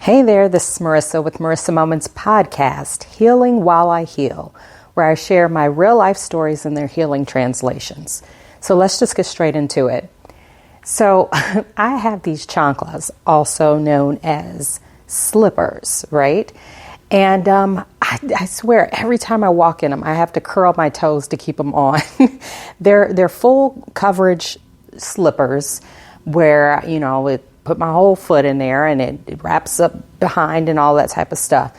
Hey there, this is Marisa with Marisa Moments podcast, Healing While I Heal, where I share my real life stories and their healing translations. So let's just get straight into it. So I have these chanclas, also known as slippers, right? And I swear every time I walk in them, I have to curl my toes to keep them on. They're full coverage slippers where, it put my whole foot in there and it wraps up behind and all that type of stuff.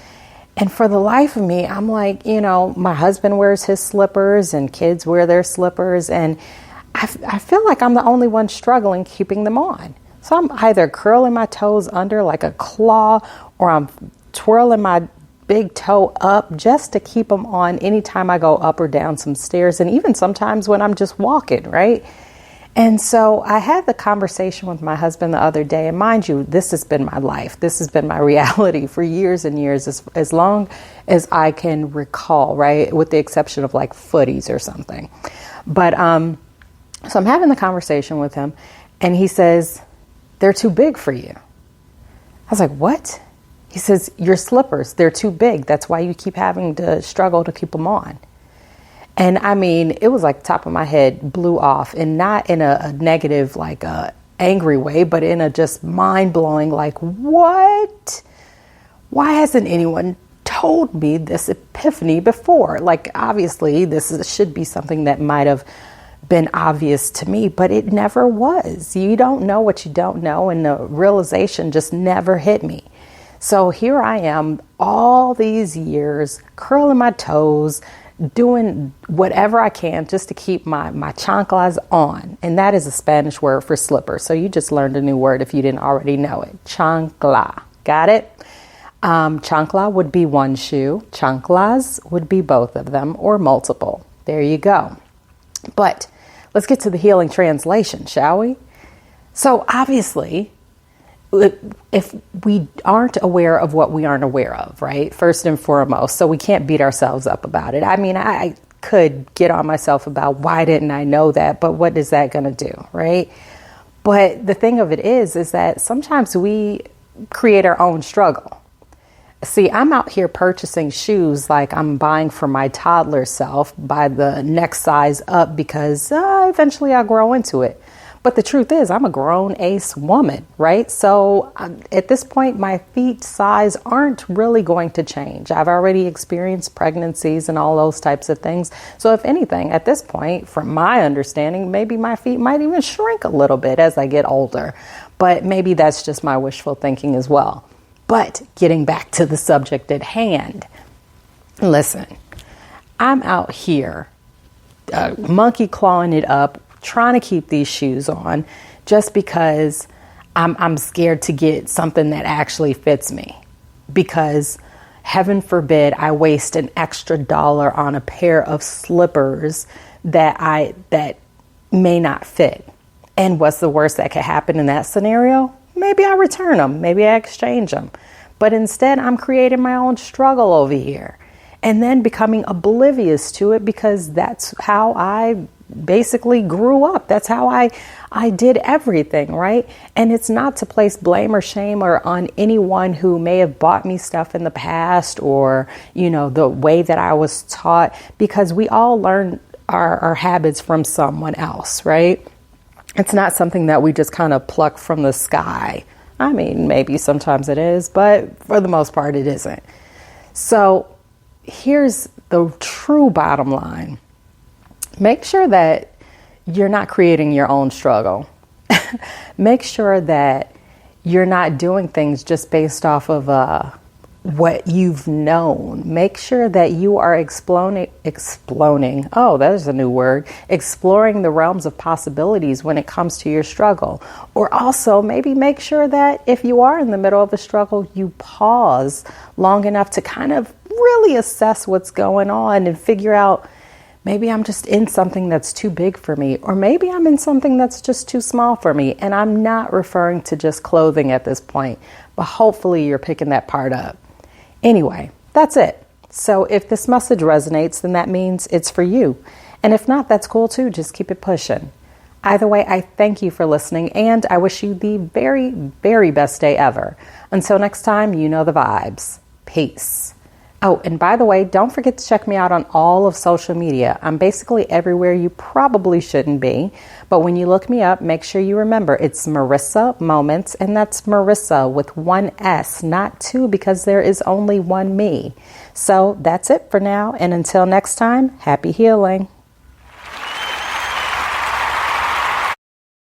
And for the life of me, I'm like, my husband wears his slippers and kids wear their slippers. And I feel like I'm the only one struggling keeping them on. So I'm either curling my toes under like a claw or I'm twirling my big toe up just to keep them on anytime I go up or down some stairs. And even sometimes when I'm just walking, right? And so I had the conversation with my husband the other day, and mind you, this has been my life. This has been my reality for years and years, as long as I can recall, right? With the exception of like footies or something. But so I'm having the conversation with him, and he says, they're too big for you. I was like, what? He says, your slippers, they're too big. That's why you keep having to struggle to keep them on. And I mean, it was like the top of my head blew off, and not in a negative, like a angry way, but in a just mind blowing, like, what? Why hasn't anyone told me this epiphany before? Like, obviously should be something that might have been obvious to me, but it never was. You don't know what you don't know. And the realization just never hit me. So here I am all these years curling my toes, doing whatever I can just to keep my chanclas on. And that is a Spanish word for slipper. So you just learned a new word if you didn't already know it. Chancla. Got it? Chancla would be one shoe. Chanclas would be both of them or multiple. There you go. But let's get to the healing translation, shall we? So obviously, if we aren't aware of what we aren't aware of, right? First and foremost, so we can't beat ourselves up about it. I mean, I could get on myself about why didn't I know that, but what is that going to do, right? But the thing of it is that sometimes we create our own struggle. See, I'm out here purchasing shoes like I'm buying for my toddler self by the next size up because eventually I'll grow into it. But the truth is, I'm a grown ace woman, right? So at this point, my feet size aren't really going to change. I've already experienced pregnancies and all those types of things. So if anything, at this point, from my understanding, maybe my feet might even shrink a little bit as I get older. But maybe that's just my wishful thinking as well. But getting back to the subject at hand, listen, I'm out here monkey clawing it up, trying to keep these shoes on just because I'm scared to get something that actually fits me, because heaven forbid I waste an extra $1 on a pair of slippers that may not fit. And what's the worst that could happen in that scenario? Maybe I return them, maybe I exchange them, but instead I'm creating my own struggle over here and then becoming oblivious to it because that's how I basically grew up. That's how I did everything, right? And it's not to place blame or shame or on anyone who may have bought me stuff in the past or, the way that I was taught, because we all learn our habits from someone else, right? It's not something that we just kind of pluck from the sky. I mean, maybe sometimes it is, but for the most part, it isn't. So here's the true bottom line. Make sure that you're not creating your own struggle. Make sure that you're not doing things just based off of what you've known. Make sure that you are exploring. Oh, there's a new word. Exploring the realms of possibilities when it comes to your struggle. Or also maybe make sure that if you are in the middle of a struggle, you pause long enough to kind of really assess what's going on and figure out, maybe I'm just in something that's too big for me, or maybe I'm in something that's just too small for me. And I'm not referring to just clothing at this point, but hopefully you're picking that part up. Anyway, that's it. So if this message resonates, then that means it's for you. And if not, that's cool too. Just keep it pushing. Either way, I thank you for listening, and I wish you the very, very best day ever. Until next time, you know the vibes. Peace. Oh, and by the way, don't forget to check me out on all of social media. I'm basically everywhere you probably shouldn't be. But when you look me up, make sure you remember it's Marisa Moments, and that's Marisa with one S, not two, because there is only one me. So that's it for now. And until next time, happy healing.